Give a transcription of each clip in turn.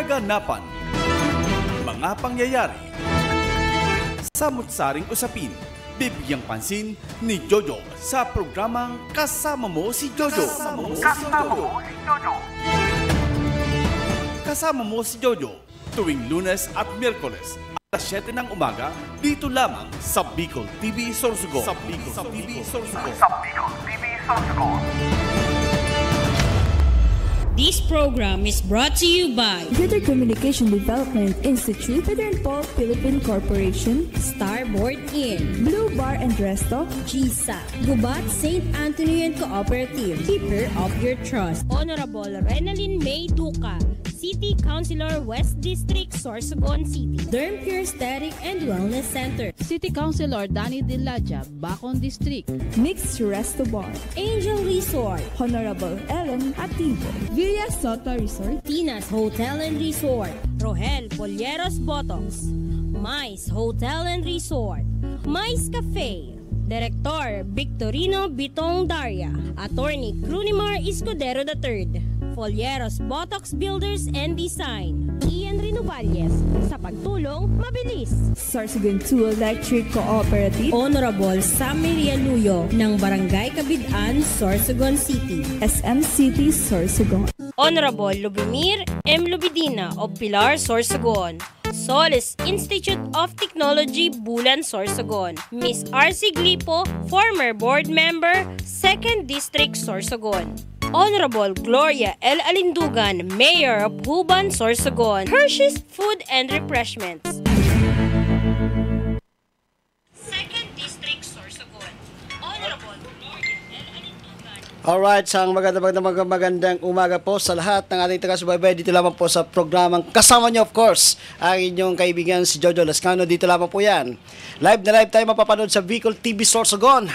kaganapan, mga pangyayari, samut-saring usapin, bibigyang pansin ni Jojo sa programang Kasama Mo si Jojo. Kasama Mo si Jojo tuwing Lunes at Miyerkules alas 7 ng umaga dito lamang sa Bicol TV Sorsogon. This program is brought to you by Greater Communication Development Institute, Pedro Paul Philippine Corporation, Starboard Inn, Blue Bar and Resto, GSA, Gubat St. Anthony and Cooperative, Keeper of Your Trust, Honorable Renalyn May Duca, City Councilor West District, Sorsogon City, Derm Pure Aesthetic and Wellness Center, City Councilor Danny Dilaja, Bacon District, Mixed Resto Bar, Angel Resort, Honorable Ellen Ativo, Villa Soto Resort, Tina's Hotel and Resort, Rohel Polleros Botox, Mais Hotel and Resort, Mais Cafe, Director Victorino Bitong Daria, Attorney Crunimar Escudero III, Folleros Botox Builders and Design, Ian Renovalles, sa pagtulong mabilis. Sorsogon 2 Electric Cooperative, Honorable Sammy Rialuyo ng Barangay Kabidaan, Sorsogon City, SM City, Sorsogon, Honorable Lubimir M. Lubidina of Pilar, Sorsogon, Solis Institute of Technology, Bulan, Sorsogon, Miss R.C. Glipo, former board member, 2nd District, Sorsogon, Honorable Gloria L. Alindugan, Mayor of Huban, Sorsogon, Hershey's Food and Refreshments, 2nd District, Sorsogon, Honorable Gloria L. Alindugan. Alright, sang magandang umaga po sa lahat ng ating taga-subaybay. Dito lamang po sa programang kasama nyo, of course, ang inyong kaibigan si Jojo Lascano. Dito lamang po yan. Live na live tayo mapapanood sa Bicol TV Sorsogon.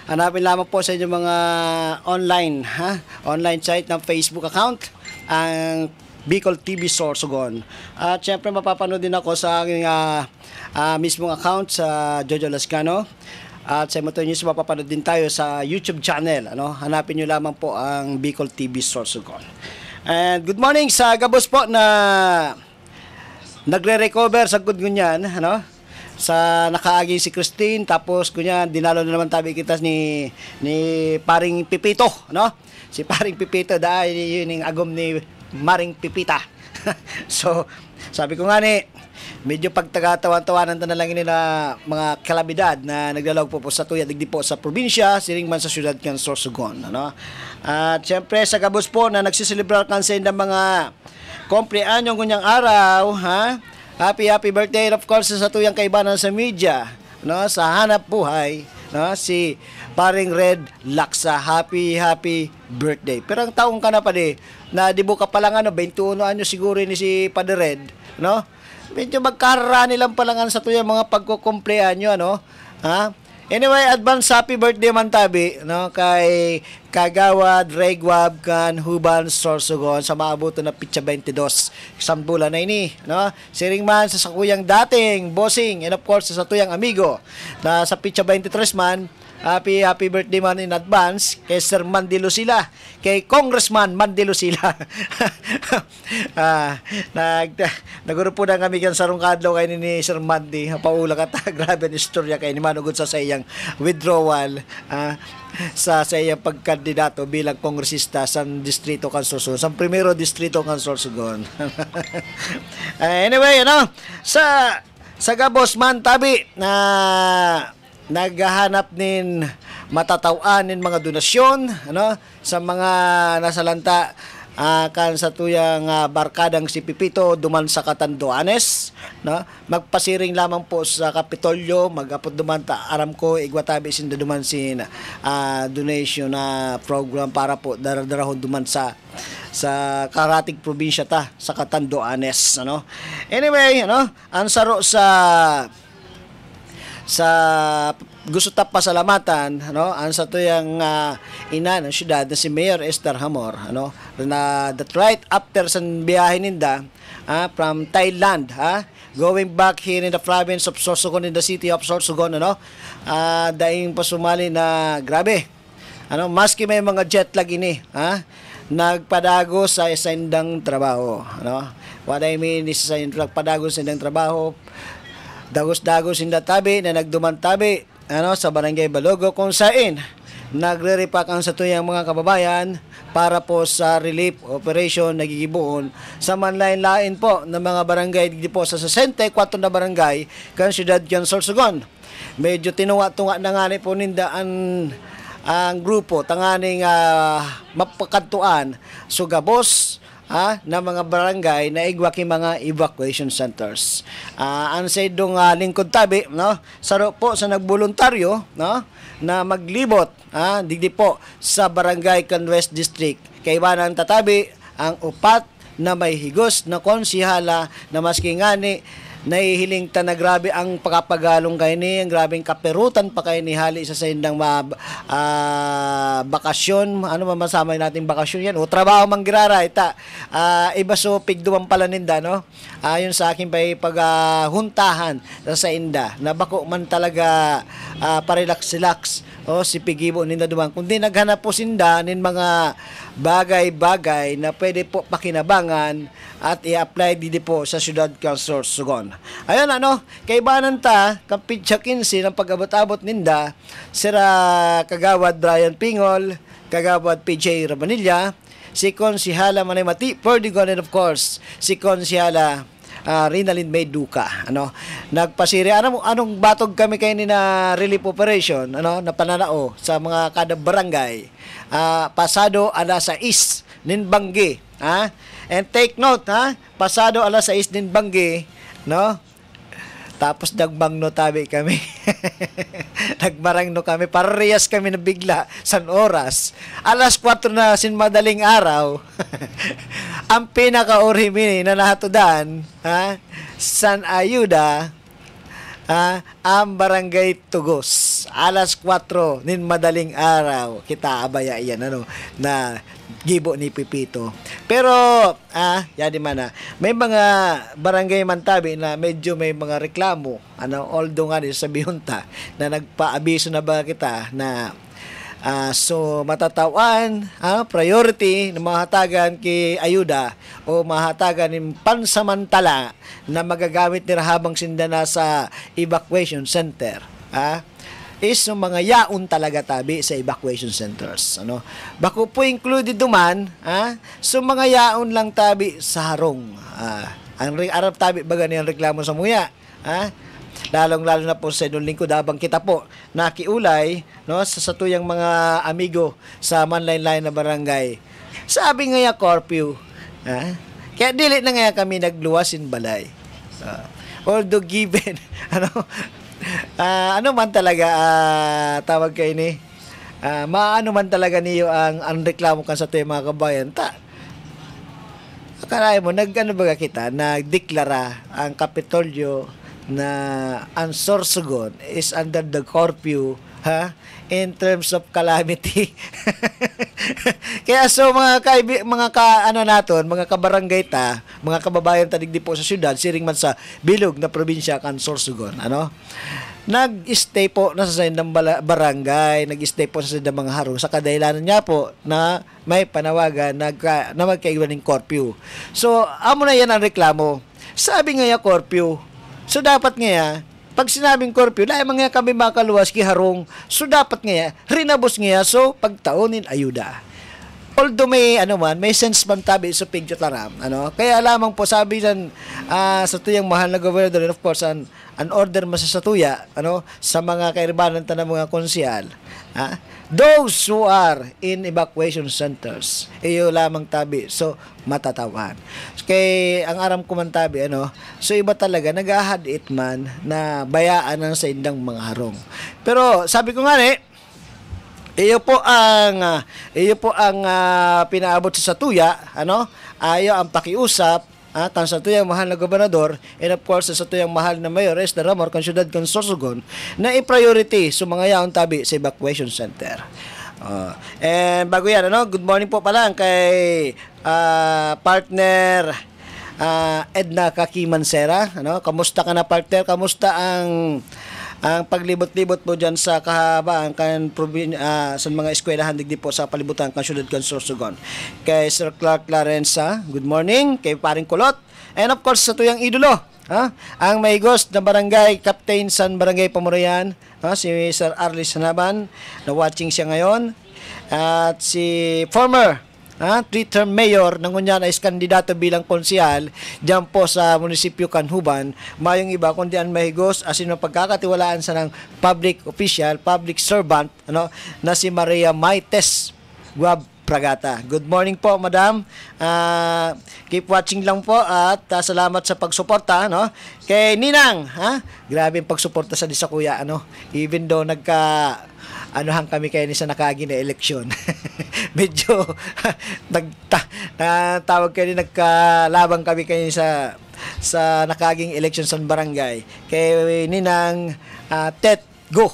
Hanapin lamang po sa inyong mga online site ng Facebook account, ang Bicol TV Sorsogon. At syempre mapapanood din ako sa aking mismong account sa Jojo Lascano. At sa Moto News, mapapanood din tayo sa YouTube channel. Hanapin nyo lamang po ang Bicol TV Sorsogon. And good morning sa Gabos po na nagre-recover sa good ngunyan. Sa nakaagi si Christine, tapos kunya dinalo na naman tabi kita ni Paring Pipito, si Paring Pipito dahil yun yung agom ni Maring Pipita. So sabi ko nga medyo pagtaga-tawan-tawanan na lang ini na mga kalabidad na naglalawag po sa tuya digdi po sa probinsya, siring man sa syudad kan Sorsogon, At syempre sa Gabos po na nagsiselebrar kansa ng mga kumpleanyong kunyang araw, Happy birthday, of course, sa tuyang kaibanan sa media, sa hanap buhay, si Paring Red Laksa. Happy birthday. Pero ang taong ka na pa na di mo ka pa lang 21 anyo siguro ni si Padre Red, medyo magkararani lang pa lang sa tuyang mga pagkukumpleanyo, Anyway, advance happy birthday man tabi, kay Kagawad, Regwab, kan Huban, Sorsogon, sa maabuto na pitsa 22, isang bulan na ini, Siring man sa sakuyang dating bossing, and of course sa tuyang amigo, na sa pitsa 23 man, happy birthday man in advance kay Sir Mandilo sila, kay Congressman Mandilo sila. Naguro po na kami kan sarong kadlaw kay ni Sir Mandi, paula ka ta, grabe ang istorya kay ni manugod sa sayang withdrawal sa sayang pagkandidato bilang kongresista sa distrito kan Sorsogon, sa primero distrito kan Sorsogon. Anyway, sa Gabos man tabi na naghahanap nin matatawan nin mga donasyon sa mga nasalanta kan sa tuyang barkadang si Pipito duman sa Catanduanes, magpasiring lamang po sa Kapitolyo, magapot duman ta aram ko igwatabi sin duman sin donation na program para po darahon duman sa karatig probinsya ta sa Catanduanes, Anyway, ang saro sa gusto ta pasalamatan ang sa tuyang ina ng syudad na si Mayor Esther Hamor na that right after sa biyahe ninda from Thailand going back here in the province of Sorsogon, in the city of Sorsogon, daing pasumali na grabe maski may mga jet lag ini nagpadago sa isang trabaho, ano? What I mean is nagpadago sa isang trabaho, dagos-dagos sinda tabi na nagdumantabi, ano, sa Barangay Balogo kung saan nagre-repack ang satuyang mga kababayan para po sa relief operation nagigibuon sa manlain-lain po ng mga barangay di po sa 64 na barangay kan siyudad kan Sorsogon. Medyo tinuwa-tunga na nga po ninda ang grupo tanganing mapakadtuan sugabos na mga barangay na igwaki mga evacuation centers. Ang saydong lingkod tabi, no, saro po sa nagboluntaryo, no, na maglibot digdi po sa barangay kan West District. Kaibanan tatabi ang upat na may higos na konsihala na maski ngani nahihiling ta na grabe ang pagkapagalong kay ni, ang grabeng kaperutan pa kay ni hali sa sindang bakasyon, ano mamasama nating bakasyon yan o trabaho manggirara ita iba so pigduman pala ninda, no, ayon sa akin pa'y paghuntahan sa inda na bako man talaga parelax-relax o si pigibo ninda duman kundi naghanap po sinda nin mga bagay-bagay na pwede po pakinabangan at i-apply dito po sa Siyudad Council Sorsogon. Ayun, ano, kaibanan ta kapitsa 15 ng pag-abot-abot ninda sira Kagawad Brian Pingol, Kagawad PJ Rabanilla, si Konsihala Manay Mati Perdigon, and of course si Konsihala Rinalyn May Duca, ano, nagpasiri anong batog kami kay ni na relief operation, ano, na pananao sa mga kada barangay pasado alas 6 nin Banggi, and take note, pasado alas 6 nin Banggi, no, tapos nagbangno tabi kami. Nagbarangno kami, parehas kami na bigla san oras. Alas 4 na sin madaling araw. Ang pinaka-orhimini na nahatudan, San Ayuda, ang Barangay Tugos. Alas 4 nin madaling araw. Kita abaya iyan, ano, na gibo ni Pipito. Pero yadi man may mga barangay man tabi na medyo may mga reklamo, ano, although nga sa bihunta na nagpaabiso na ba kita na so matatawan priority na mahatagan kay ayuda o mahatagan ng pansamantala na magagamit nila habang sinda na sa evacuation center, is yung mga yaon talaga tabi sa evacuation centers, ano, bako po included duman so mga yaon lang tabi sa harong, ang arap tabi baga niyang reklamo sa muya, lalong-lalo na po sa inong lingkod habang kita po nakiulay, no, sa satuyang mga amigo sa manlain-lain na barangay. Sabi nga ya curfew, kaya dili na nga kami nagluwasin balay. Although given, ano man talaga tawag kayo ni, maano man talaga niyo ang reklamo kan sa tayo mga kabayan, akala mo, nag-ano baga kita, nagdeklara ang Kapitolyo na ang Sorsogon is under the curfew, in terms of calamity. Kaya so mga mga kabarangay ta, mga kababayan ta digdi po sa syudad, siring man sa bilog na probinsya kan Sorsogon, ano, nag-stay po na sa sindang barangay, nag-stay po sa sindang mga harong sa kadailanan niya po na may panawagan na magkaiwan ng curfew. So amo na yan ang reklamo. Sabi nga ya curfew, so dapat nga pag sinabing curfew, dahil mga kami makaluwas ki harong, so dapat nga rinabos nga so pagtaonin ayuda. Although may may sense man tabi sa pigtataram, ano, kaya lamang po sabi sa tuyang mahal na gobernador, and of course an order masasatuya, ano, sa mga kairbanan ta ng mga konsyal, those who are in evacuation centers, iyo lamang tabi so matatawan. Kay ang aram ko man tabi, ano, so iba talaga nagahad it man na bayaan ng sa indang mga harong. Pero sabi ko nga iyo po ang pinaabot sa satuya, ano, ayo ang pakiusap kan sa tuyang mahal na gobernador, and of course sa tuyang mahal na mayor Esther Ramor kan siyudad kan Sorsogon, na i-priority sa mga yaon tabi sa evacuation center. And bago yan, ano, good morning po pala kay partner Edna Kaki Mansera, ano, kamusta ka na partner, kamusta ang ang paglibot-libot po dyan sa kahabaan sa mga eskwelahan digdi po sa palibutan kan syudad kan Sorsogon. Kay Sir Clark Larenza, good morning. Kay Paring Kulot. And of course, sa tuyang idolo, ang maigos na barangay Captain San Barangay Pamurayan, si Sir Arlis Sanaban, na watching siya ngayon. At si former 3-term mayor ng Unyan ay kandidato bilang konsehal diyan po sa munisipyo Kanhuban, mayong iba kundi ang mahigos asin ang pagkakatiwalaan sa ng public official, public servant na si Maria Maites Guab Pragata. Good morning po, madam. Keep watching lang po at salamat sa pagsuporta kay Ninang. Grabe yung pagsuporta sa Disa Kuya even though kami kayo ni sa nakagi na eleksyon. Medyo tawag kayo nagkalabang kami kayo sa nakaging eleksyon sa barangay. Kay Ninang Tet Go,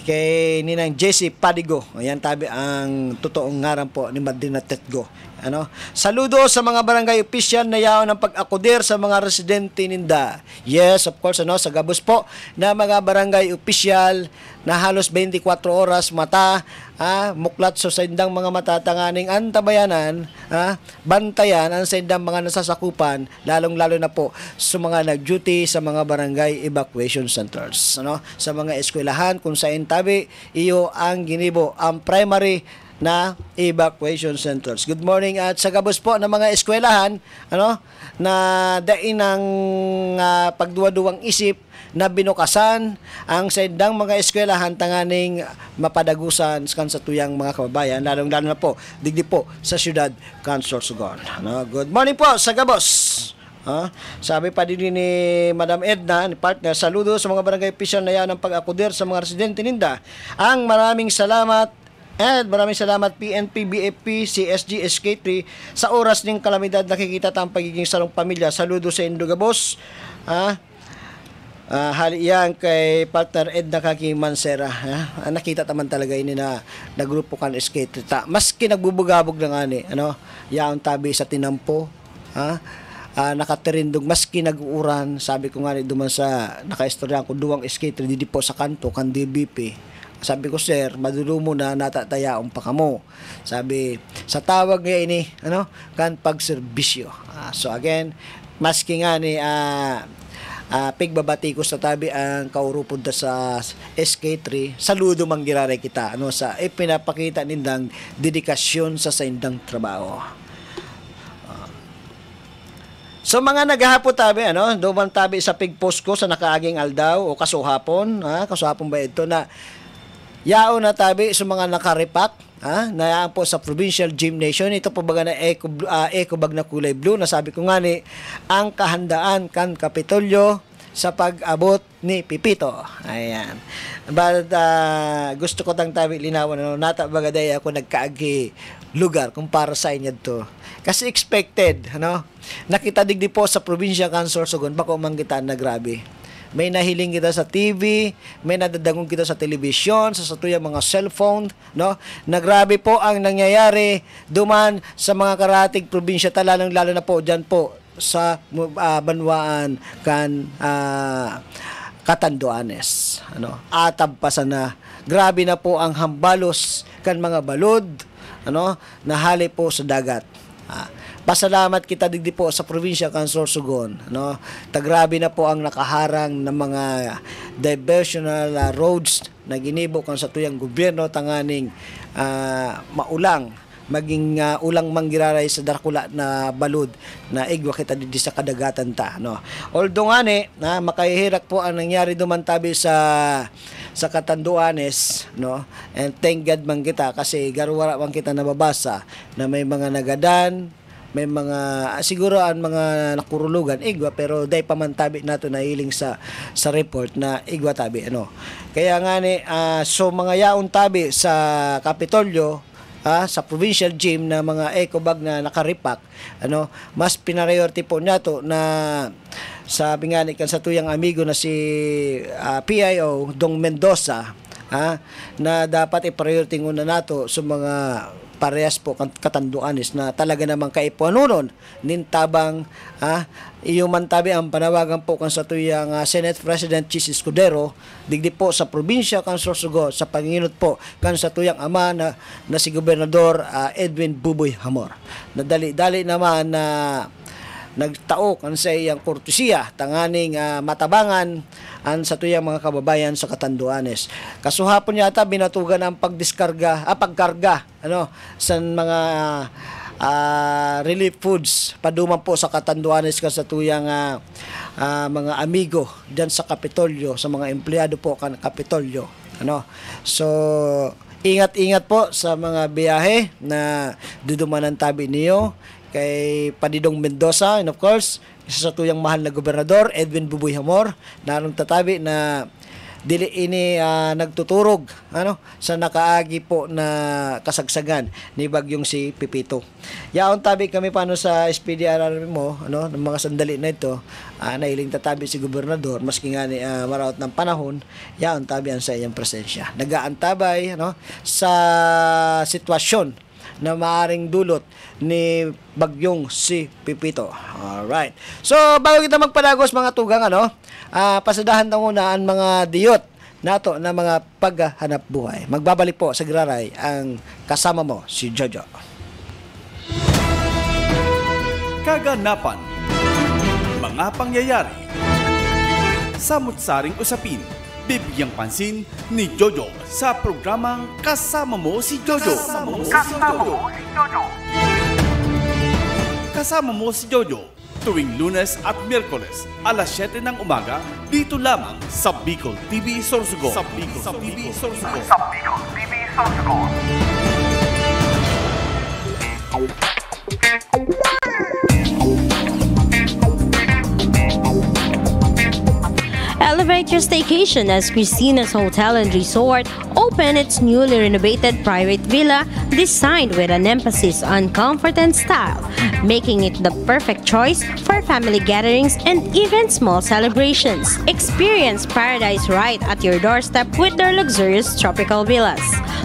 kay Ninang Jessie Padigo. Ayan tabi ang totoong ngaran po ni Madrina Tetgo. Saludo sa mga barangay official na yaon ng pag-akudir sa mga residente ninda. Yes, of course, sa gabos po na mga barangay official na halos 24 oras muklat sa sindang mga matatanganing antabayanan, bantayan ang sindang mga nasasakupan, lalong-lalo na po sa mga nag-duty sa mga barangay evacuation centers. Sa mga eskwelahan kung saan tabi, iyo ang ginibo, ang primary na evacuation centers. Good morning at sa gabos po ng mga eskwelahan na dain ng pagduwa-duwang isip na binukasan ang sendang mga eskwelahan tanganing mapadagusan sa tuyang mga kababayan, lalong-lalo na po digdi po sa siyudad kan Sorsogon. Good morning po sa gabos. Sabi pa din ni Madam Edna, ni partner, saludo sa mga barangay official na yan ang pag-akudir sa mga residente ninda. Ang maraming salamat PNP, BFP, CSG, SK3 sa oras ng kalamidad nakikita tang pagiging salong pamilya. Saludo sa Indogabos. Hali yan kay partner Edna Kaki Mansera. Nakita taman talaga ini na grupo kan SK3. Maski nagbubugabog na nga ni, yaon tabi sa tinampo. Nakatirindog maski nag-uuran. Sabi ko nga ni duman sa nakaistorya ko duwang SK3 di po sa kanto kan DBP. Sabi ko, sir, madulo mo na natatayaon pa kamo. Sabi, sa tawag nga ini, kan pagserbisyo. So again, maski nga ni pigbabati ko sa tabi ang kaurupod sa SK3, saludo manggiraray kita sa ipinapakita nindang dedikasyon sa indang trabaho. So mga naghahapon tabi, duman tabi sa pigpost ko sa nakaaging aldaw o kasuhapon ba ito na yao na tabi sa mga nakaripak, na yaan po sa Provincial Gymnasium. Ito po baga na eco bag na kulay blue, na sabi ko nga ni, ang kahandaan kan Kapitolyo sa pag-abot ni Pipito. Ayan. But gusto ko tang tabi linawan, nata baga day ako nagkaagi lugar kung para sa inyo to. Kasi expected, nakita digdi po sa Provincial Council Sorsogon, bako manggitaan na grabe. May nahiling kita sa TV, may nadadagong kita sa television, sa tuyang mga cellphone, na grabe po ang nangyayari duman sa mga karatig probinsya, lalo na po dyan po sa Banwaan kan Catanduanes. Atab pa sana. Grabe na po ang hambalos kan mga balod, na hali po sa dagat. Pasalamat kita digdi po sa probinsya kan Sorsogon, tagrabe na po ang nakaharang ng mga diversional roads na ginibo kan sa tuyang gobyerno tanganing maulang maging ulang manggiraray sa Darkula na balud na igwa kita di sa kadagatan ta. Although nga ni, makahihirak po ang nangyari dumantabi sa Catanduanes, and thank God man kita kasi garwara man kita nababasa na may mga nagadan, may mga siguro ang mga nakurulugan igwa, pero day pa man tabi nato na hiling sa report na igwa tabi kaya nga ni so mga yaon tabi sa Kapitolyo, sa provincial gym na mga eco bag na nakaripak, mas priority po nato na sabi nga ni kan sa tuyang amigo na si PIO Dong Mendoza, na dapat i-priority muna nato sa mga parehas po katanduanis na talaga namang kaipuanunon nintabang iyo man tabi ang panawagan po kan sa tuyang Senate President Chis Escudero digdi po sa probinsya kan Sorsogon sa panginut po kan sa tuyang ama na si Gobernador Edwin Buboy Hamor. Nadali-dali naman na nagtao kan sa iyang kortesiya tanganing matabangan an sa tuyang mga kababayan sa Catanduanes. Kasuhapon yata binatugan ang pagkarga sa mga relief foods paduman po sa Catanduanes kan sa tuyang mga amigo diyan sa Kapitolyo, sa mga empleyado po kan Kapitolyo. So ingat-ingat po sa mga biyahe na dudumanan tabi niyo kay Padidong Mendoza, and of course isa sa tuyang mahal na gobernador Edwin Buboy Hamor, narong tatabi na dili ini nagtuturog sa nakaagi po na kasagsagan ni bagyong si Pipito. Yaon tabi kami paano sa SPDRR mo ng mga sandali na ito, nailing tatabi si gobernador maski nga ni maraot ng panahon, yaon tabi ang sa iyang presensya. Nagaantabay sa sitwasyon na maaring dulot ni bagyong si Pipito. Alright. So, bago kita magpadagos mga tugang, pasadahan na muna ang mga diyot nato na mga paghahanap buhay. Magbabalik po sa Graray ang kasama mo, si Jojo. Kaganapan, mga pangyayari, samut-saring usapin, bibigyang pansin ni Jojo sa programang Kasama Mo si Jojo. Kasama Mo si Jojo tuwing Lunes at Miyerkules alas 7 ng umaga dito lamang sa Bicol TV Sorsogon. Elevate your staycation as Christina's Hotel and Resort opened its newly renovated private villa designed with an emphasis on comfort and style, making it the perfect choice for family gatherings and even small celebrations. Experience paradise right at your doorstep with their luxurious tropical villas,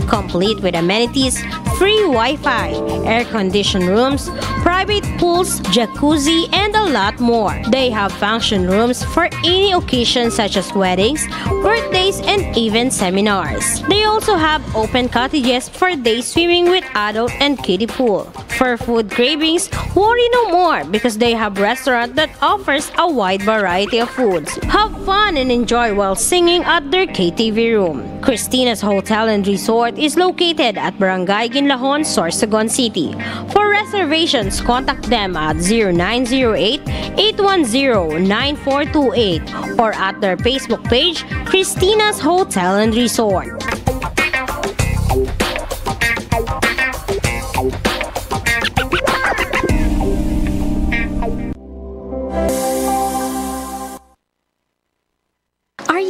complete with amenities, free Wi-Fi, air-conditioned rooms, private pools, jacuzzi, and a lot more. They have function rooms for any occasion such as weddings, birthdays, and even seminars. They also have open cottages for day swimming with adult and kiddie pool. For food cravings, worry no more because they have a restaurant that offers a wide variety of foods. Have fun and enjoy while singing at their KTV room. Christina's Hotel and Resort is located at Barangay Ginlahon, Sorsogon City. For reservations, contact them at 0908-810-9428 or at their Facebook page, Christina's Hotel and Resort.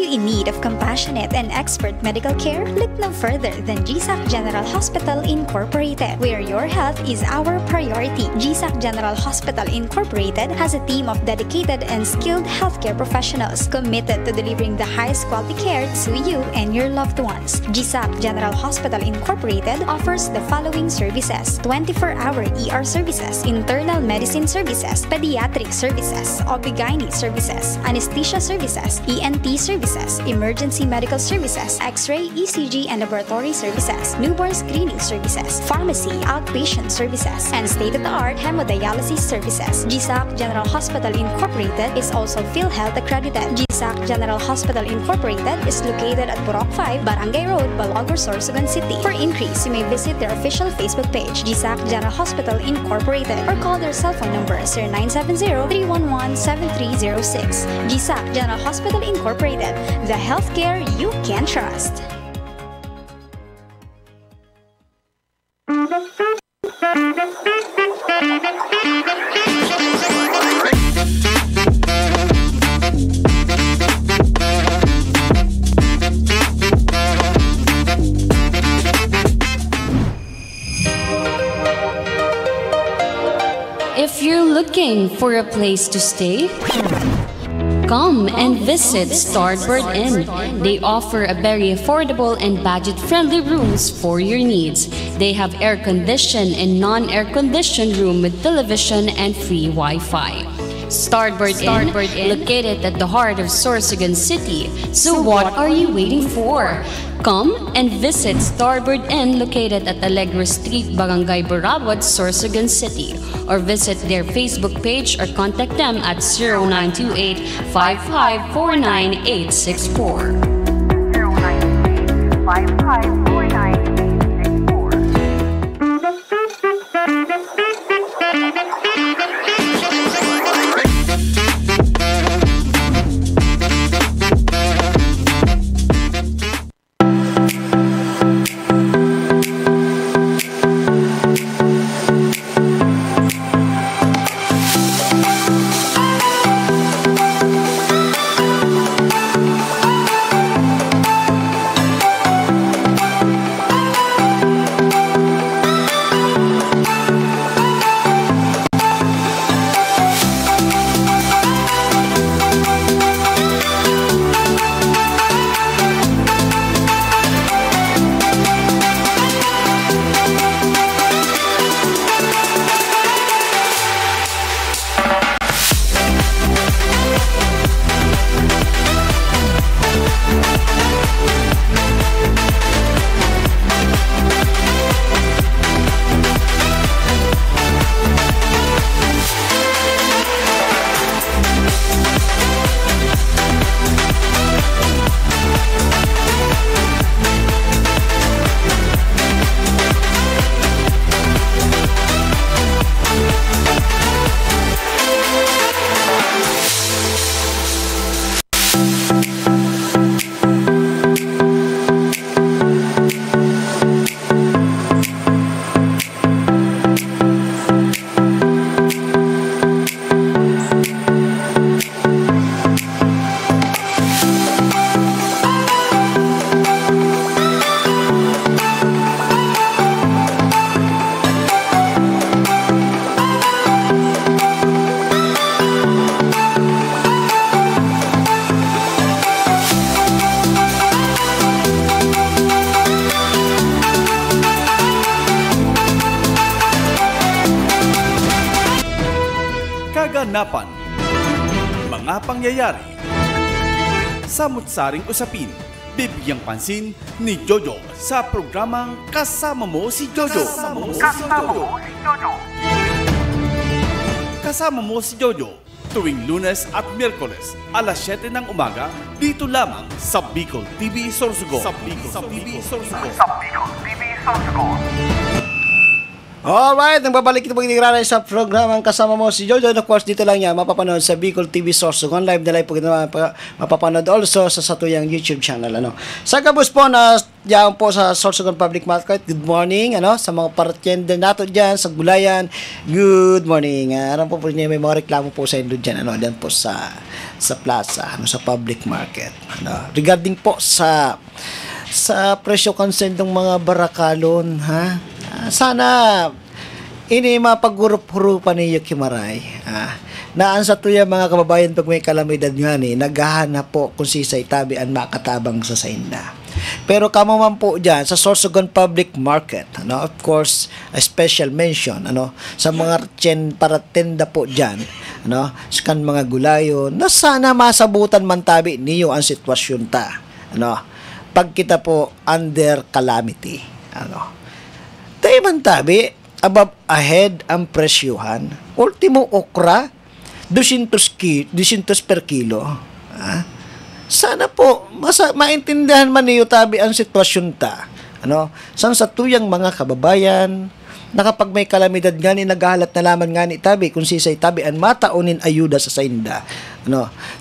In need of compassionate and expert medical care? Look no further than GSAC General Hospital Incorporated, where your health is our priority. GSAC General Hospital Incorporated has a team of dedicated and skilled healthcare professionals committed to delivering the highest quality care to you and your loved ones. GSAC General Hospital Incorporated offers the following services: 24-hour ER services, internal medicine services, pediatric services, OB/GYN services, anesthesia services, ENT services, emergency medical services, X-ray, ECG, and laboratory services, newborn screening services, pharmacy, outpatient services, and state-of-the-art hemodialysis services. GSAC General Hospital Incorporated is also PhilHealth accredited. GSAC General Hospital Incorporated is located at Burok 5, Barangay Road, Balogor, Sorsogon City. For inquiries, you may visit their official Facebook page, GSAC General Hospital Incorporated, or call their cell phone number 0970-311-7306. GSAC General Hospital Incorporated, the healthcare you can trust. If you're looking for a place to stay, Come and visit Starboard Inn. They offer a very affordable and budget-friendly rooms for your needs. They have air-conditioned and non-air-conditioned room with television and free Wi-Fi. Starboard Inn, located at the heart of Sorsogon City. So what are you waiting for? Come and visit Starboard Inn located at Alegre Street, Barangay Borabot, Sorsogon City, or visit their Facebook page or contact them at 0928-5549864. Kaganapan, mga pangyayari, samut-saring usapin, bibigyang pansin ni Jojo sa programang Kasama Mo si Jojo. Kasama Mo si Jojo, tuwing Lunes at Miyerkules, alas 7 ng umaga, dito lamang sa Bicol TV Sorsogon. Alright, nagbabalik ito pagkikiraray sa programang Kasama Mo si Jojo. Of course, dito lang yan mapapanood sa Bicol TV Sorsogon. Live na live po mapapanood also sa satuyang YouTube channel. Sa kabus po na diyan po sa Sorsogon Public Market, good morning. Sa mga partiender nato dyan, sa gulayan, good morning. Aram po niya, may mga reklamo po sa indo dyan. Dyan po sa plaza, sa public market. Regarding po sa presyo concern ng mga barakalon, sana ini mapaghurup-hurupan niyo Kimaray. Naan sa tuya mga kababayan pag may kalamidad nga naghahanap po kung sisay tabian makatabang sa sainda. Pero kamo man po dyan sa Sorsogon Public Market, of course, a special mention sa mga para tenda po dyan, sa kan mga gulayon, na sana masabutan man tabi niyo ang sitwasyon ta. Pag kita po under calamity. Tayo man tabi, above ahead ang presyuhan. Ultimo okra, 200 per kilo. Sana po, maintindihan man niyo tabi ang sitwasyon ta. Sang sa tuyang mga kababayan, na kapag may kalamidad nga naghahalat na laman nga tabi, kung sisay tabi, ang mataunin ayuda sa sainda.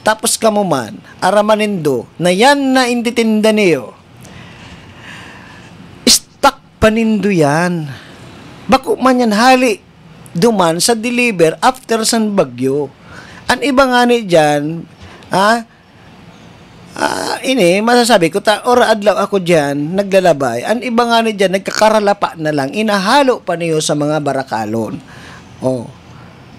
Tapos kamo man, aramanindo, na yan na inditinda niyo. Panindo yan. Bako man yan hali duman sa deliver after san bagyo. Ang iba nga ni dyan, ini, masasabi ko, ora adlaw ako dyan, naglalabay. Ang iba nga ni dyan, nagkakaralapa na lang, inahalo pa niyo sa mga barakalon.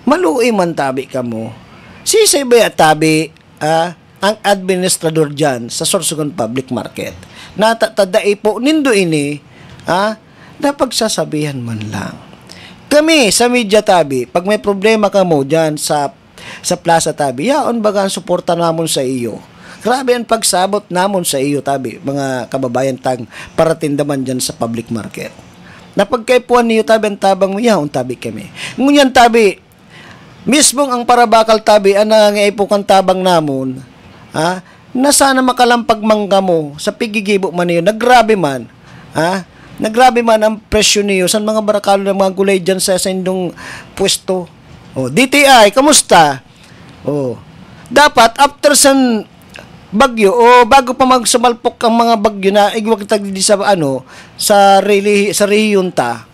Maluoy man tabi ka mo. Sisay ba tabi, ang administrador dyan sa Sorsogon Public Market. Natatadai po nindo ini, napagsasabihan man lang. Kami sa Media Tabi, pag may problema ka mo dyan sa Plaza Tabi, yaon baga ang suporta namon sa iyo. Grabe ang pagsabot namon sa iyo, Tabi, mga kababayan tang paratindaman dyan sa public market. Napagkaipuan niyo, Tabi, ang tabang mo, yaon, Tabi, kami. Ngunyan, Tabi, mismong ang Parabakal, Tabi, ang nangaipukan tabang namon, na sana makalampag mangga mo sa pigigibo man niyo, nagrabe man, nagrabe man ang presyo niyo sa mga barakalo ng mga gulay dyan sa indong pwesto. DTI, kamusta? Dapat after san bagyo bago pa magsumalpok ang mga bagyo na igwag tagdi sa sa rehiyon ta,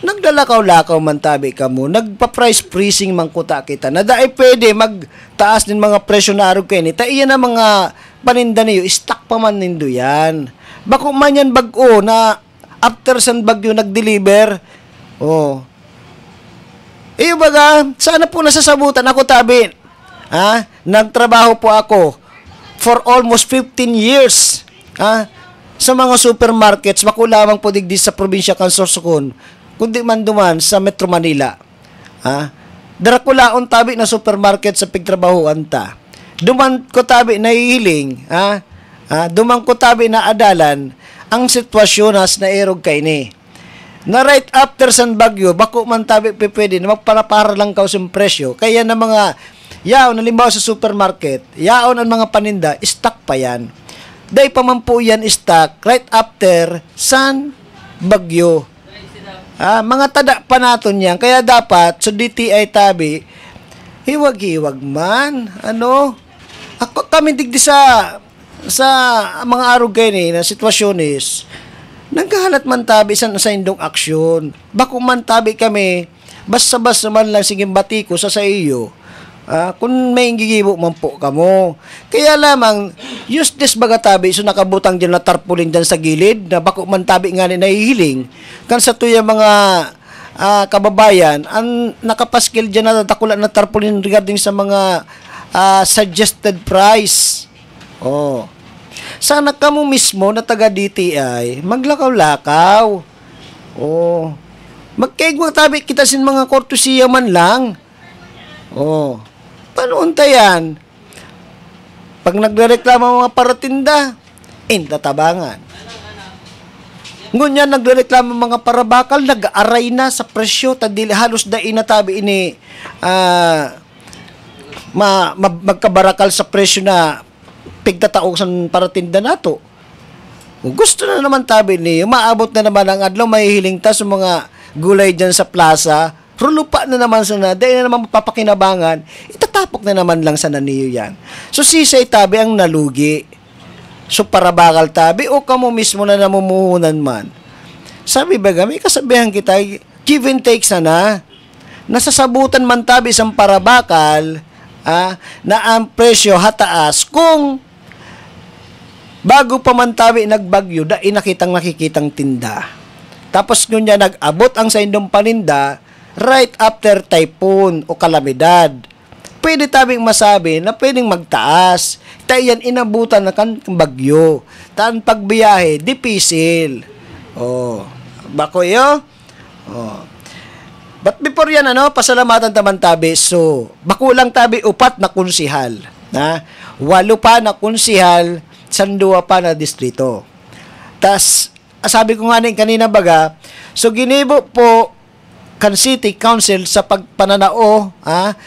naglalakaw-lakaw man, Tabi, kamo, nagpa-price freezing man kuta kita na daay pwede magtaas din mga presyo na arog kayo ni ta iyan ang mga paninda niyo, stock pa man nindo yan. Bako man yan bag-o na after san bagyo nag-deliver, iyo baga, sana po nasasabutan ako, Tabi. Nagtrabaho po ako for almost 15 years sa mga supermarkets, bako lamang po digdi sa probinsya kan Sorsogon, kundi man duman sa Metro Manila. Darakulaon, Tabi, na supermarket sa pigtrabahoan ta. Duman ko, Tabi, nahihiling, duman ko, Tabi, na adalan ang sitwasyon as na erog kay ni. Na right after san bagyo, bako man, Tabi, pwede na magparapara lang kaw sa presyo. Kaya na mga yaon, halimbawa sa supermarket, yaon ang mga paninda, stock pa yan. Day pa man po yan stock right after san bagyo. Mga tada pa naton yan. Kaya dapat, so DTI, Tabi, hiwag-hiwag man. Ako kami digdi sa mga arog kayo ni, na sitwasyon is, nagkahalat man, Tabi, sa indong aksyon. Bako man, Tabi, kami, basta-basta man lang siging bati ko sa iyo. Kung may gigibo man po kamo. Kaya lamang, use this baga, Tabi, so nakabutang dyan na tarpaulin dyan sa gilid, na bako man, Tabi, nga ni nahihiling. Kan sa tuya mga kababayan, ang nakapaskil dyan na takulan na tarpaulin regarding sa mga suggested price. Sana kamo mismo na taga DTI, maglakaw-lakaw. Magkaigwag, Tabi, kita sin mga kortusiya man lang. Paano untayan? Pag nagrereklamo mga paratinda, tatabangan. Ngunyan nagrereklamo mga Parabakal, nag-aray na sa presyo, tadili halos dain na, Tabi, ini magkabarakal sa presyo na pigtataong sa paratinda nato. Gusto na naman, Tabi, ni maabot na naman ang adlaw, mahihiling ta sa mga gulay dyan sa plaza, rulupa na naman sana, dahil na naman mapapakinabangan, itatapok na naman lang sana niyo yan. So, sisay, Tabi, ang nalugi. So, Parabakal, Tabi, o kamo mismo na namumuhunan man. Sabi baga, may kasabihan kita, give and take sana. Nasasabutan man, Tabi, sa Parabakal, na ang presyo hataas kung bago pa man, Tabi, nagbagyo, nakikitang tinda. Tapos nyo niya nag-abot ang sa indong paninda right after typhoon o kalamidad. Pwede, Tabi, masabi na pwedeng magtaas. Tayan inabutan na kan bagyo. Taan pagbiyahe, dipisil. Bako yo? But before yan, pasalamatan taman, Tabi. So, bako lang, Tabi, 4 na konsihal. 8 pa na konsihal, 2 pa na distrito. Tas, sabi ko nga kanina baga, so ginibo po kan City Council sa pagpananao,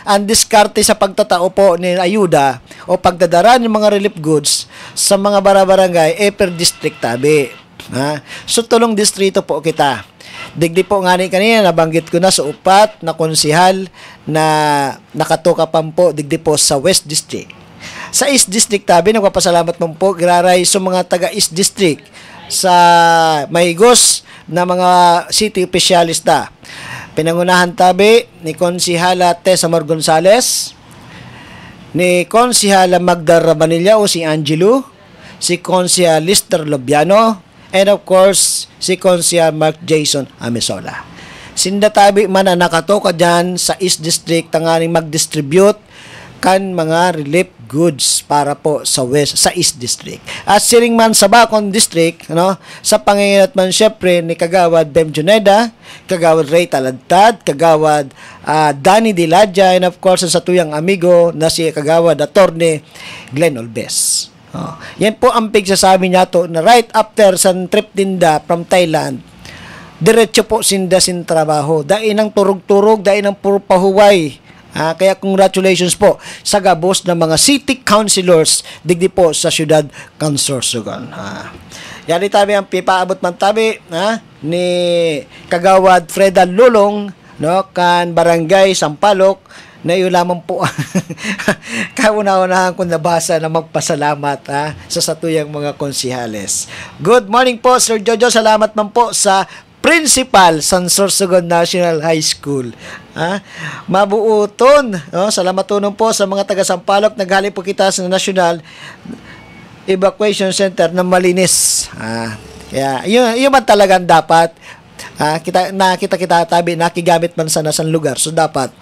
ang diskarte sa pagtatao po ni ayuda o pagdadara ng mga relief goods sa mga barangay per district, Tabi. So, 3 distrito po kita. Digdi po nga kanina, nabanggit ko na sa 4 na konsihal na nakatuka pa po, digdi po sa West District. Sa East District, Tabi, nagpapasalamat mo po, graray sa mga taga East District sa mahigos na mga city officialista. Pinangunahan, Tabi, ni Konsihala Tessa Mar Gonzales, ni Konsihala Magda Rabanilla o si Angelo, si Konsihala Lister Lobiano, and of course, si Konsihala Mark Jason Amesola. Sinda, Tabi, man nakatoka dyan sa East District, tanganing mag-distribute kan mga relief goods para po sa East District. At siring man sa Bacon District, sa pangingat man syempre ni Kagawad Bem Juneda, Kagawad Ray Taladtad, Kagawad Danny Diladja, and of course sa tuyang amigo na si Kagawad Attorney Glenn Olbes. Yan po ang pigsasabi niya to na right after sa trip dinda from Thailand, diretso po sinda sin trabaho. Dain ang turog-turog, dain ang puro pahuway. Kaya congratulations po sa gabos ng mga city councilors digdi po sa siyudad Consorsogon. Yan tabi ang pipaabot man tabi ni Kagawad Freda Lulong kan Barangay Sampaloc na yun lamang po kauna-unahan kong nabasa na magpasalamat sa satuyang mga konsihales. Good morning po Sir Jojo, salamat man po sa Principal San Sorsogon National High School. Mabuuton. Salamat tunong po sa mga taga Sampaloc. Naghali po kita sa National Evacuation Center na malinis. Kaya yun man talagang dapat. Kita tabi nakigamit man sa nasang lugar. So dapat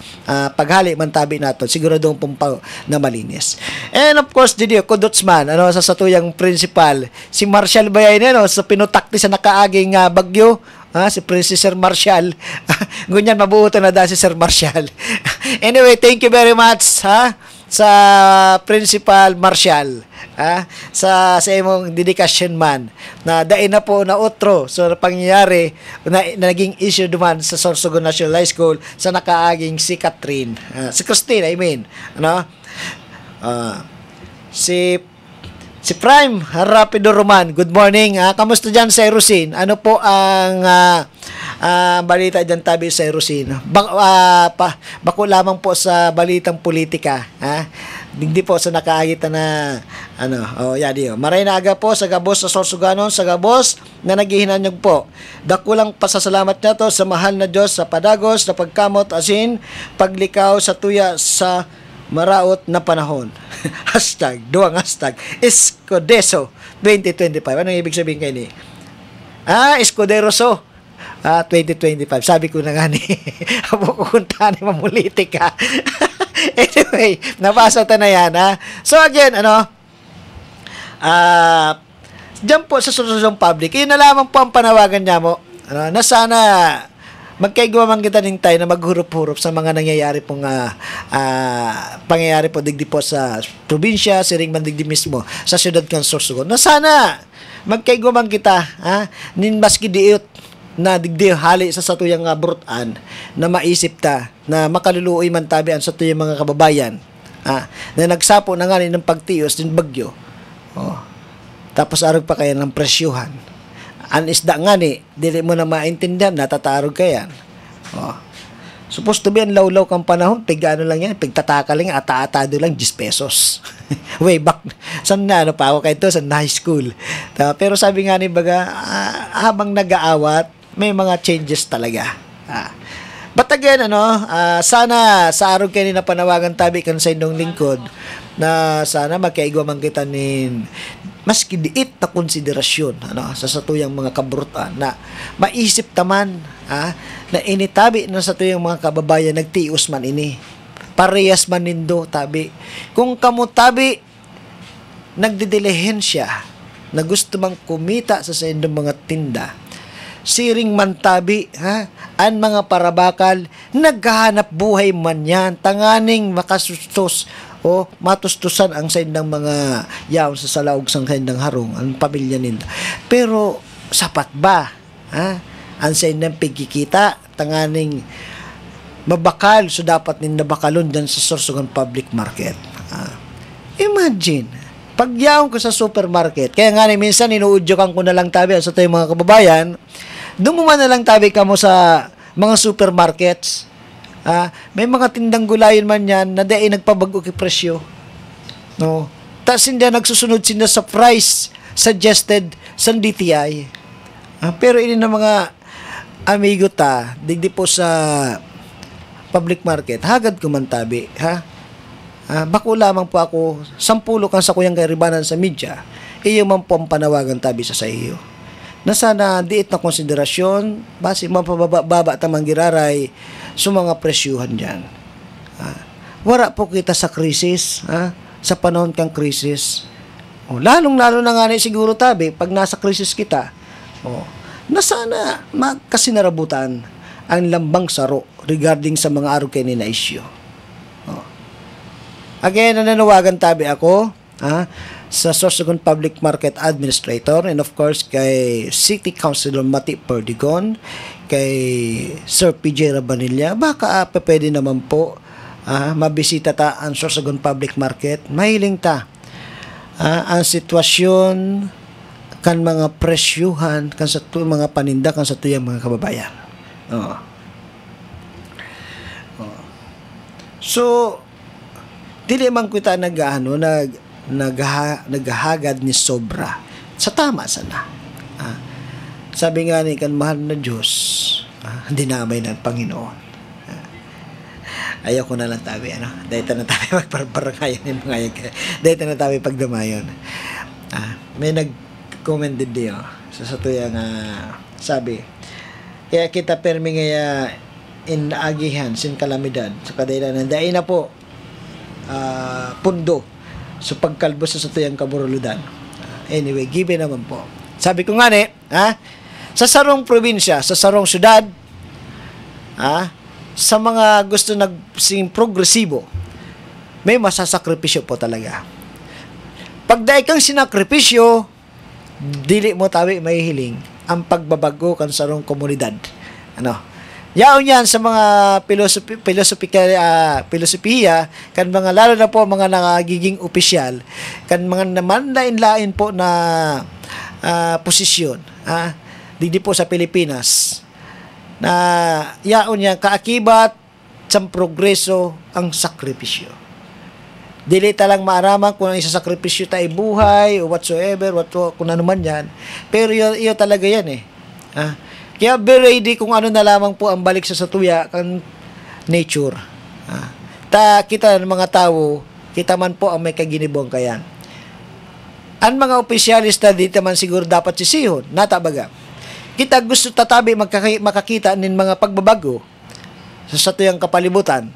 paghali man tabi nato siguradong pumpaw na malinis. And of course Didio Kudotsman sa satuyang principal si Marshall Bayay sa pinutakti sa nakaaging bagyo. Si Sir Marshall. Ganyan, mabuto na si Sir Marshall. Anyway, thank you very much sa Principal Marshall. Sa imong dedikasyon man na dain na po na otro so pangyayari na naging issue duman sa Sorsogon National High School sa nakaaging si Catherine. Si Christine, I mean. Si Prime Rapido Roman, good morning. Kamusta dyan sa Erosin? Ano po ang balita dyan tabi sa Erosin? Bako lamang po sa balitang politika. Hindi po sa nakaagita na Maray na aga po sa gabos sa Sorsoganon, sa gabos na naghihinanyog po. Dakulang pasasalamat na to sa mahal na Diyos sa padagos na pagkamot asin paglikaw sa tuya sa maraot na panahon. #, Escodeso 2025. Anong ibig sabihin kayo ni? Escoderoso 2025. Sabi ko na nga ni pupunta ni mamulitika. Anyway, nabasa ta na yan. So again, dyan po sa Sorsogon Public, yun na lamang po ang panawagan niya mo na sana magkaigwa man kita ning tayo na maghurup-hurup sa mga nangyayari pong pangyayari po digdi po sa probinsya, siring man digdi mismo sa siyudad kan Sorsogon. Na sana magkaigwa man kita nin maski diot na digdi hali sa satuyang brutan na maisip ta na makaluluoy man tabi ang satuyang mga kababayan na nagsapo na nga ng pagtios din bagyo. Tapos arog pa kaya ng presyuhan. Ang isda nga dili mo na maintindihan, natatarog ka yan. Supposed to be ang lawlaw kang panahon, ano lang yan, pigtataka lang, ata-atado lang, 10 pesos. Way back, saan na, pa ako kayo sa high school. Pero sabi nga ni baga, habang nag-aawat, may mga changes talaga. But again, sana sa araw kayo na panawagan tabi kan sa inyong lingkod, na sana magkaigwa man kita nin maski diit na konsiderasyon sa satuyang mga kabrutan na maisip taman na initabi na satuyang mga kababayan nagtios man ini parehas man nindo tabi kung kamo tabi nagdidilihensya na gusto mang kumita sa inyong mga tinda siring man tabi ang mga parabakal naghahanap buhay man yan tanganing makasustos o matustusan ang sendang mga yaon sa salaog sang sendang harong ang pamilya nila. Pero sapat ba? Ang sendang pigkikita tanganing mabakal so dapat ninda bakalon dyan sa Sorsogon Public Market. Imagine, pag yaon ko sa supermarket, kaya nga minsan inuudyokan ko na lang tabi sa tayo mga kababayan, dumuman na lang tabi ka mo sa mga supermarkets. May mga tindang gulayan man yan na dahil nagpabago ki presyo. No? Tapos hindi nagsusunod sila sa price suggested sa DTI. Pero ini na mga amigo ta, digdi po sa public market, hagad ko man tabi. Bako lamang po ako, 10 kan sa kuyang karibanan sa media, iyo man po ang panawagan tabi sa iyo. Na sana diit na konsiderasyon, base mapababa tamang giraray sa mga presyuhan dyan. Wala po kita sa krisis, sa panahon kang krisis. Lalong-lalo na nga siguro tabi, pag nasa krisis kita, na sana magkasinarabutan ang lambang saro regarding sa mga araw kayo na issue. Again, nananawagan tabi ako sa Sorsogon Public Market Administrator and of course kay City Councilor Mati Perdigon, kay Sir PJ Rabanilla, baka pwede naman po mabisita ta ang Sorsogon Public Market. Mahiling ta ang sitwasyon kan mga presyuhan kan sa mga paninda kan sa tuyang mga kababayan. So dili man kita naghahagad ni sobra sa tama sana. Sabi nga ni kan mahal na Diyos, dinamay ng Panginoon. Ayaw ko na lang tabi, dahil na tabi magparbarangayan yung mga yan. Dahil na tabi pagdamayon. May nag-comment din diyo. Sa tuyang sabi, kaya kita permi ngaya inaagihan sin kalamidad sa kadailanan. Dahil na po, pundo sa pagkalbo sa tuyang kaburuludan. Anyway, given naman po. Sabi ko nga sa sarong probinsya, sa sarong syudad, sa mga gusto nagsing progresibo, may masasakripisyo po talaga. Pag dahil kang sinakripisyo, dili mo tawi mahihiling ang pagbabago kan sarong komunidad. Yaon yan sa mga filosofiya, kan mga lalo na po mga nagiging opisyal, kan mga naman lain-lain po na posisyon, di po sa Pilipinas, na yaon yan kaakibat sa progreso ang sakripisyo. Dili talang maaraman kung ang isa sakripisyo tayo buhay o whatsoever, kung ano man yan. Pero iyo talaga yan Kaya be ready kung ano na lamang po ang balik sa satuya kan nature. Kita ng mga tao, kita man po ang may kaginibong kayan. Ang mga opisyalista dito man siguro dapat sisihon, natabaga. Kita gusto tatabi makakita nin mga pagbabago sa satuyang kapalibutan.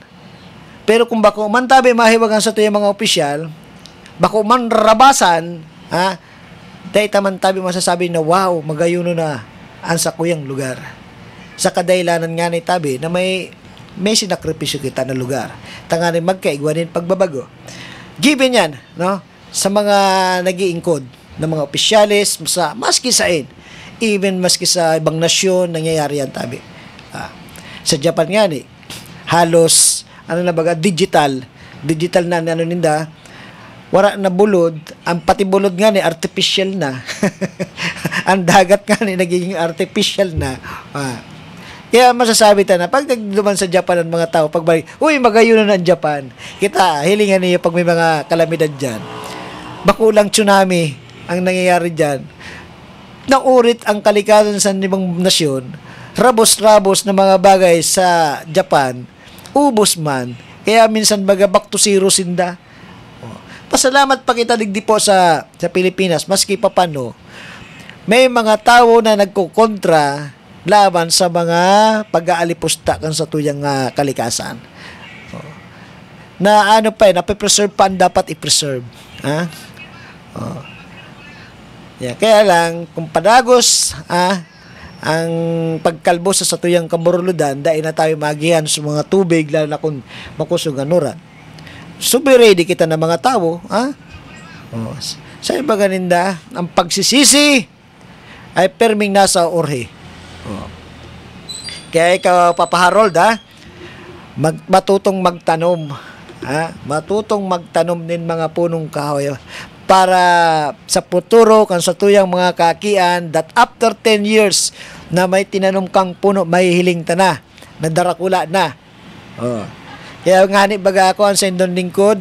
Pero kung bako man tabi mahiwagan sa tuyang mga opisyal, bako man rabasan, dahil taman tabi masasabi na wow, magayuno na ang sakuyang lugar. Sa kadailanan nga ni tabi na may sinakripisyo kita na lugar. Tanganin magkaigwanin pagbabago. Given yan, sa mga nag-iingkod ng mga opisyalis, maski sain, even maski sa ibang nasyon, nangyayari yan tabi. Sa Japan nga halos, digital na ninda, wala na bulod, ang pati bulod nga artificial na. Ang dagat nga nagiging artificial na. Kaya masasabi ta na, pag nagduman sa Japan ang mga tao, pagbalik, magayunan na ang Japan. Kita, hilingan niyo pag may mga kalamidad dyan. Bakulang tsunami ang nangyayari dyan. Naurit ang kalikasan sa ibang nasyon, rabos-rabos na mga bagay sa Japan, ubos man, kaya minsan back to zero sinda. Pasalamat pa kita digdi po sa Pilipinas, maski pa paano, may mga tao na nagkukontra laban sa mga pag-aalipusta kan sa tuyang kalikasan. Na nape-preserve pa ang dapat i-preserve. Kaya lang, kung padagos ang pagkalbo sa satuyang kaburuludan, dahil na tayo magihan sa mga tubig, lalo na kung makusog anuran. Ready kita na mga tao, sa iba ganinda, ang pagsisisi ay perming nasa orhe. Kaya ikaw, Papa Harold, matutong magtanom. Matutong magtanom din mga punong kahoy para sa futuro kan sa tuyang mga kakian that after 10 years na may tinanom kang puno, may hiling ta na, nadarakula na. Kaya nga baga ako ang sa indon lingkod,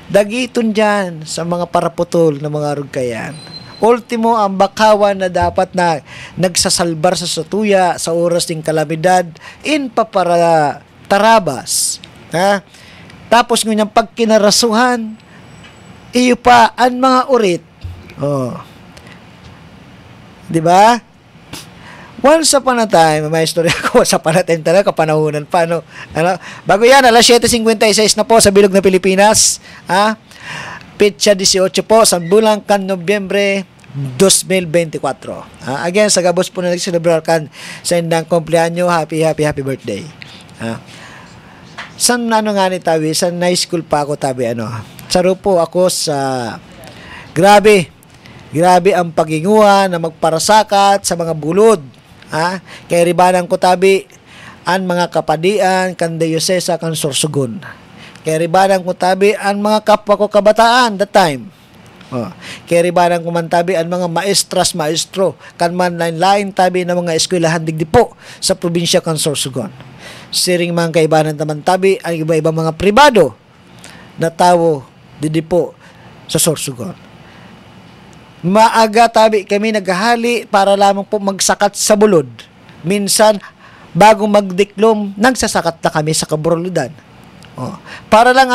dagiton dyan sa mga paraputol na mga rugkayan. Ultimo, ang bakawan na dapat na nagsasalbar sa satuya sa oras ng kalamidad in para tarabas. Tapos ngunyang pagkinarasuhan, iyo pa ang mga urit. Di ba? Once upon a time, may istorya ko sa panatin talaga, kapanahunan pa, no? Ano? Bago yan, alas 7:56 na po sa Bilog na Pilipinas. Petsa 18 po, sa bulan kan Nobyembre 2024. Again, sa gabos po na nag-celebrar kan sa indang kumpleanyo, happy birthday. San ano nga ni tabi, sa high school pa ako tabi, saro po ako sa, grabe ang paginguha na magparasakat sa mga bulod. Kay ribanan ko tabi ang mga kapadian kan Diyosesa kan Sorsogon. Kay ribanan ko tabi ang mga kapwa ko kabataan that time. Kay ribanan ko man tabi ang mga maestro kan man lain tabi ng mga eskwelahan digdi po sa probinsya kan Sorsogon. Siring mga kaibanan naman tabi ang iba-ibang mga pribado na tao digdi po sa Sorsogon. Maaga tabi kami naghahali para lamang po magsakat sa bulod. Minsan, bago magdiklom, nagsasakat na kami sa kaburuludan. Para lang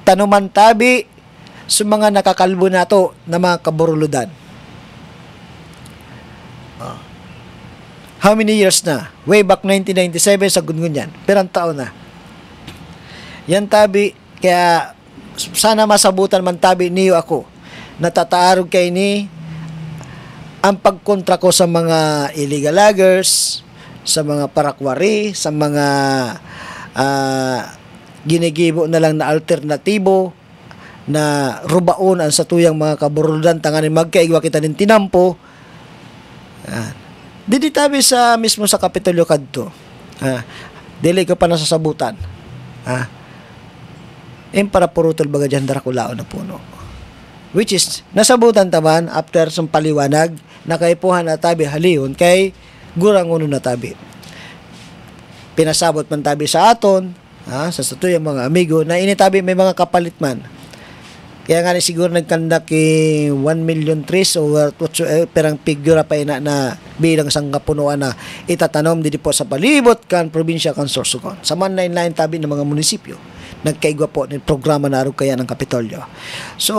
tanuman tabi sa mga nakakalbo na to na mga kaburuludan. How many years na? Way back 1997 sa Gungunyan. Perang taon na. Yan tabi, kaya sana masabutan man tabi niyo ako. Natataarog kay ni ang pagkontra ko sa mga illegal loggers, sa mga parakwari, sa mga ginigibo na lang na alternatibo na rubaon ang satuyang mga kaburuludan tanganin magkaigwa kita nin tinampo. Didi tabi sa mismo sa Kapitolyo kadto. Dili ko pa nasasabutan. Para purutol baga dyan darakulaon na puno. Which is, nasabutan taman after sa paliwanag na kaipuhan na tabi haliyon kay guranguno na tabi. Pinasabot man tabi sa aton, sa satuyang mga amigo, na initabi may mga kapalit man. Kaya nga siguro nagkandak 1 million trees o perang figura pa ina na bilang sang kapunuan na itatanom dito po sa palibot kan probinsya kan Sorsogon. Sa man lain tabi ng mga munisipyo. Nagkaigwa po ng programa na araw kaya ng Kapitolyo. So,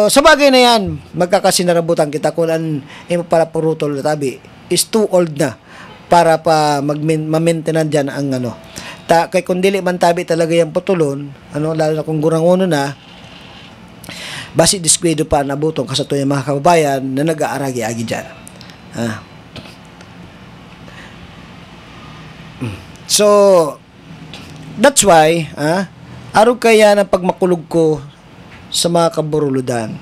sa bagay na yan, magkakasinarabutan kita kung ang para purutol na tabi is too old na para pa ma-maintain dyan ang kay kung dili man tabi talaga yung putulon, lalo na kung guranguno na, basi diskwido pa nabutong kasatuyan mga kababayan na nag-aaragi-agi dyan. So, that's why, araw kaya ng pagmakulog ko sa mga kaburuludan.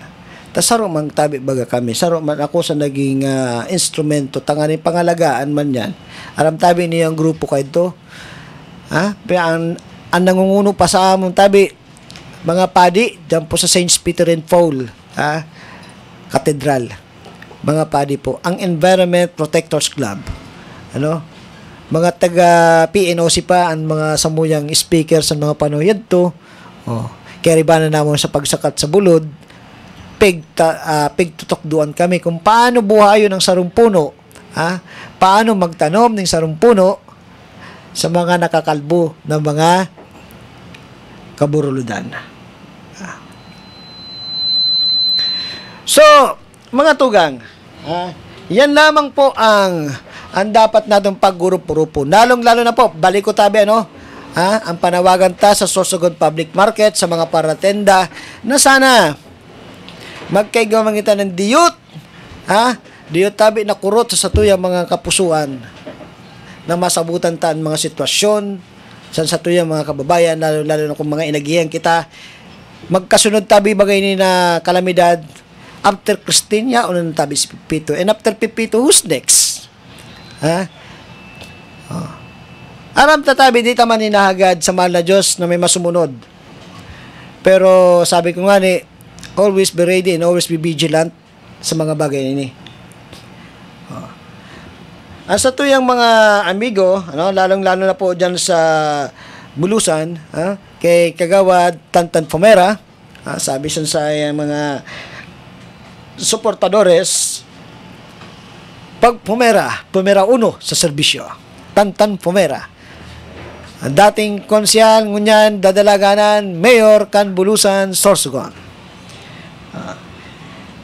Saro mang tabi baga kami. Saro man ako sa naging instrumento. Tanganin pangalagaan man yan. Aram tabi niya ang grupo kayo to. Ang nangunguno pa sa among tabi, mga padi, dyan po sa St. Peter and Paul, Cathedral. Mga padi po. Ang Environment Protectors Club. Mga taga PNOC pa ang mga samuyang speaker sa mga panoyad to. Kaya ribanan naman sa pagsakat sa bulod, pigtutukduan kami kung paano buhayon ng sarumpuno, paano magtanom ng sarumpuno sa mga nakakalbo ng mga kaburuludan. So, mga tugang, yan lamang po ang dapat natong paggurup-grupo. Lalong-lalo na po, balik ko tabi, ang panawagan ta sa Sorsogon Public Market sa mga paratenda na sana magkaigamang kita ng diyot, diyot tabi na kurot sa satuyang mga kapusuan na masabutan ta ang mga sitwasyon sa satuyang mga kababayan, lalo-lalo na kung mga inagihan kita, magkasunod tabi bagay ni na kalamidad after Christina, unang tabi si Pipito, and after Pipito, who's next? Aram tatabi di taman hinahagad sa mahal na Diyos na may masumunod. Pero sabi ko nga ni, always be ready and always be vigilant sa mga bagay ini. Sa tuyang mga amigo, lalong-lalo na po dyan sa Bulusan, kay Kagawad Tantan Fomera, sabi siya sa mga suportadores, pag Pumera uno sa serbisyo. Tantan Pumera. Ang dating konsyal, ngunyan, dadalaganan, Mayor kan Bulusan, Sorsogon.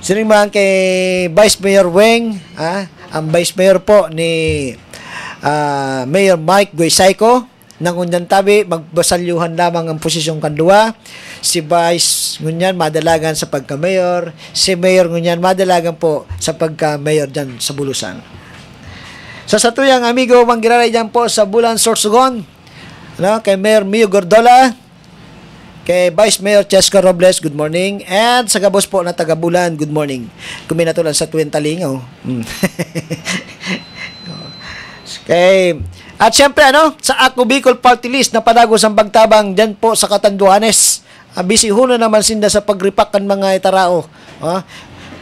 Siring man kay Vice Mayor Weng, ang Vice Mayor po ni Mayor Mike Goysayco ng Unyan Tabi, magbasalyuhan lamang ang posisyong kanduwa. Si Vice ngunyan madalagan sa pagka-mayor, si Mayor ngunyan madalagan po sa pagka-mayor dyan sa Bulusan. Sa satuyang amigo manggiray dyan po sa Bulan, Sorsogon, kay Mayor Mio Gordola, kay Vice Mayor Cheska Robles, good morning. And sa gabos po na taga-Bulan, good morning. Kuminatulan sa Tuwing Talingaw. At syempre, sa Ako Bicol Party List na padagos ang pagtabang dyan po sa Catanduanes. Bisihuno naman sinda sa pagripak kan mga itarao.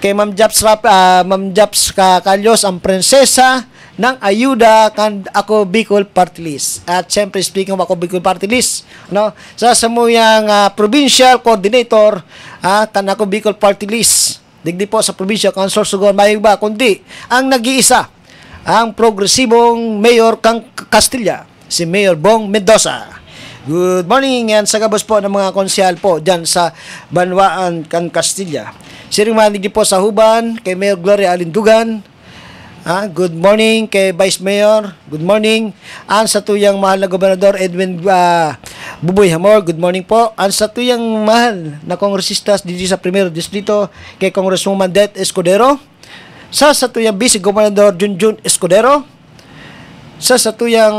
Kay Ma'am Japs Kalyos, ang prinsesa ng ayuda kan Ako Bicol Party List. At syempre, speaking of Ako Bicol Party List, sa samuyang provincial coordinator kan Ako Bicol Party List, digdi po sa provincial council Sorsogon, may iba kundi ang nag-iisa, ang progresibong mayor kang Castilla, si Mayor Bong Mendoza. Good morning, and sa gabos po ng mga konsyal po dyan sa Banwaan kang Castilla. Siring manig po sa Huban, kay Mayor Gloria Alindugan. Good morning kay Vice Mayor. Good morning. Ang sa tuyang mahal na Gobernador Edwin Buboy Hamor. Good morning po. Ang sa tuyang mahal na kongresistas dito sa Primero Distrito, kay Congresswoman Det Escudero. Sa tuyang Vice Gobernador Junjun Escudero. Sa tuyang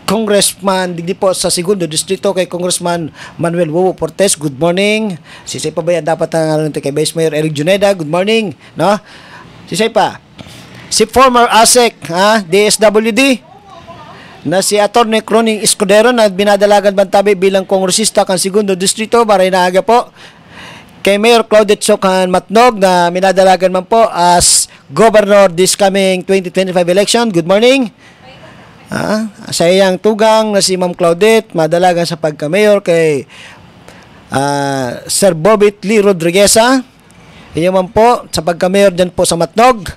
Congressman digdi po sa Segundo Distrito, kay Congressman Manuel Wowo Portes. Good morning. Sisay pa ba yan dapat ang kay Vice Mayor Eric Juneda. Good morning. Sisay pa. Si former ASEC, DSWD, na si Atty. Croning Escudero na binadalagan Bantabi bilang kongresista kan Segundo Distrito, baray na aga po. Kay Mayor Claudette Sokan Matnog na minadalagan man po as Governor this coming 2025 election. Good morning. Sa iyang tugang na si Ma'am Claudette, madalagan sa pagka-mayor kay Sir Bobit Lee Rodrigueza. Iyon man po sa pagka-mayor dyan po sa Matnog,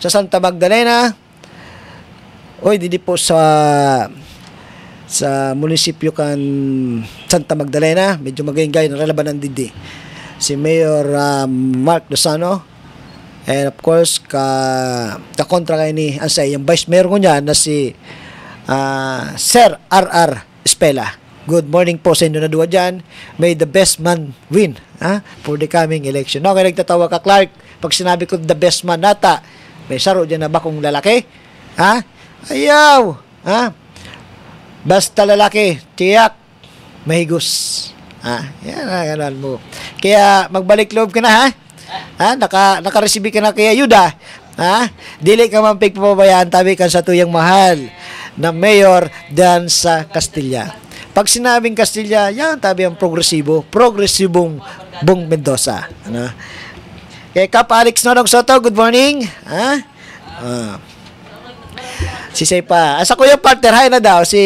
sa Santa Magdalena. Didi po sa munisipyo kan Santa Magdalena, medyo magayangay na relevan ng didi. Si Mayor Mark Lozano, and of course kontra kay ni sa iyang Vice Mayor ko niya na si Sir R.R. Espela. Good morning po sa inyo na duwa dyan. May the best man win for the coming election. Kaya nagtatawa ka, Clark, pag sinabi ko the best man nata, may saro dyan na ba kung lalaki? Ayaw! Basta lalaki, tiyak, mahigos. Yan na, ganon mo. Kaya magbalik loob ka na, naka-receive ka na kay ayuda. Dili ka man pagpapabayaan, tabi ka sa tuyang mahal na mayor dyan sa Castilla. Pag sinabing Castilla, yan tabi ang progresibong Bong Mendoza. Kay Kap Alex Nonong Soto, good morning. Si Say pa. Asa ko yung partner, hi na daw, si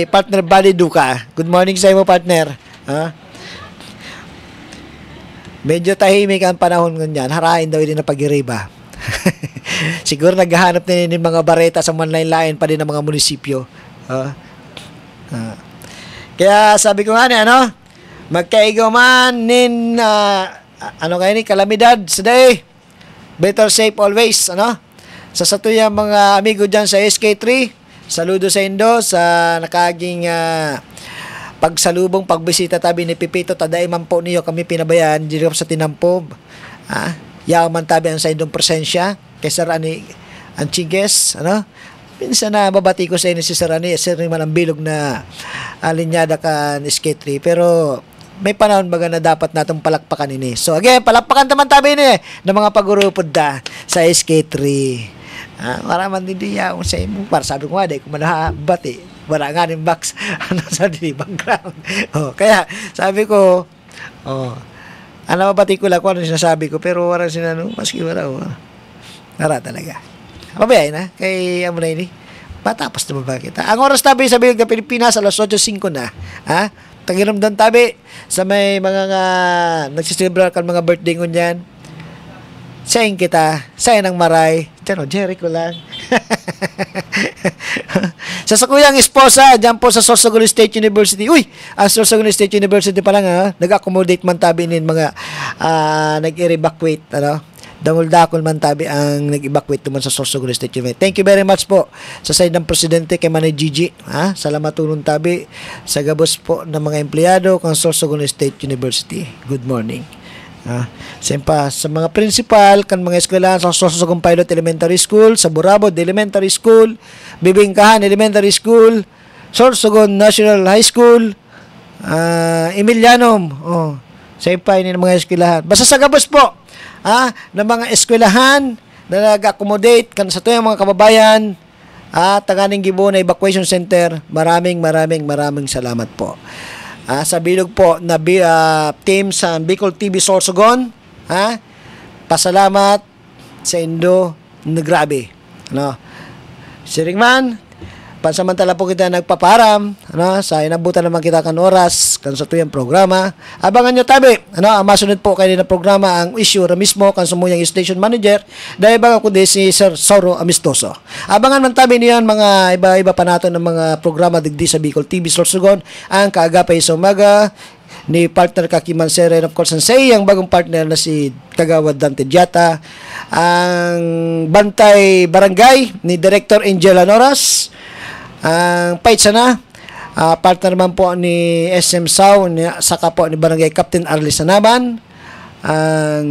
partner Bali Duca. Good morning sa mo, partner. Medyo tahimik ang panahon ngunyan. Harain daw din na pag-iriba. Siguro naghahanap na yung mga bareta sa manlain-lain pa din ng mga munisipyo. Kaya sabi ko nga magkaigaw man nin kalamidad sa day. Better safe always, Sa satuyang mga amigo dyan sa SK3, saludo sa Indo sa nakaging pagsalubong, pagbisita tabi ni Pipito, taday man po niyo kami pinabayaan dito sa Tinampob. Yaman tabi ang sa Indong presensya, kay Sir Ani Anchigues, Minsan na babati ko sa inyo si Sir Ani, Sir man ang bilog na alinyada ka ni SK3, pero may panahon baga na dapat natong palakpakan ini. So again, palakpakan naman tabi ni ng mga pagurupod sa SK3. Maraman din diya sa imo. Para sabi ko nga, kung manabati, wala nga rin box sa background. Kaya sabi ko, mabati ko lang kung ano sinasabi ko, pero wala maski wala. Nara talaga. Mabayay na, kay amo na ini. Patapos naman ba kita? Ang oras tabi sa Bilog na Pilipinas, alas 8:05 na. Tagiramdan tabi sa may mga nagsisilibrar kan mga birthday ko niyan. Sayang kita, sayang ng maray. Jerry ko lang. Sa sakuyang esposa, dyan po sa Sorsogon State University. Ang Sorsogon State University pa lang, nag-accommodate man tabi nin mga nag-evacuate, dangol-dakol man tabi ang nag-evacuate naman sa Sorsogon State University. Thank you very much po sa side ng Presidente kay Manay Gigi. Salamat tulong tabi sa gabos po ng mga empleyado ng Sorsogon State University. Good morning. Siyempre, sa mga principal kan mga eskwelahan sa Sorsogon Pilot Elementary School, sa Burabod Elementary School, Bibingkahan Elementary School, Sorsogon National High School, Emilianum, siyempre, ng mga eskwelahan. Basta sa gabos po, ng mga eskwelahan na nag-accommodate kan sa tuyang mga kababayan, taganing Gibo na Evacuation Center, maraming salamat po. Sa bilog po na team sa Bicol TV Sorsogon, pasalamat sa Indo na grabe. Siringman, pansamantala po kita nagpaparam, sa inabutan naman kita kan oras kan sa tuyang programa. Abangan nyo tabi, ang masunod po kayo na programa ang issue ra mismo kan sumuyang station manager dahil baga kundi si Sir Soro Amistoso. Abangan man tabi niyan mga iba-iba pa nato ng mga programa digdi sa Bicol TV Sorsogon, ang kaagapay sa umaga ni partner Kakiman Sere and of course ang ang bagong partner na si Kagawad Dante Diata, ang Bantay Barangay ni Director Angela Noras, ang paitsa na partner naman po ni SM Sao, saka po ni Barangay Captain Arlis Sanaban, ang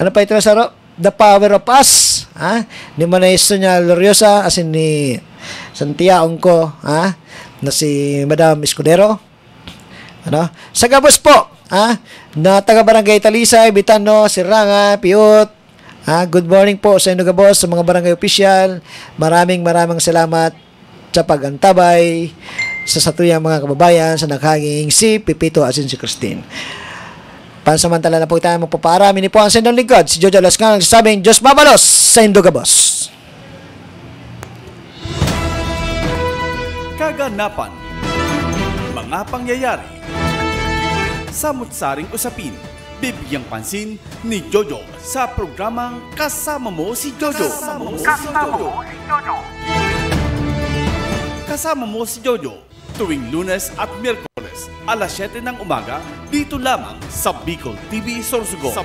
ano pa ito na saro? The Power of Us, ni Manay Sonia Loriosa, asin ni Santia Ongko, na si Madam Escudero, sa gabos po, na taga Barangay Talisay, Bitano, Siranga, Piot, good morning po sa inyo gabos, sa mga barangay official, maraming salamat sa pagantabay sa satuyang mga kababayan sa naghanging si Pipito asin si Christine. Pansamantala na po tayo magpaparami ni po ang sendong lingkod, si Jojo Lascano, nagsasabing Diyos mabalos sa Indogabos. Kaganapan, mga pangyayari, samut-saring usapin, bibigyang pansin ni Jojo sa programang Kasama Mo si Jojo. Kasama Mo si Jojo tuwing Lunes at Miyerkules alas 7 ng umaga dito lamang sa Bicol TV Sorsogon.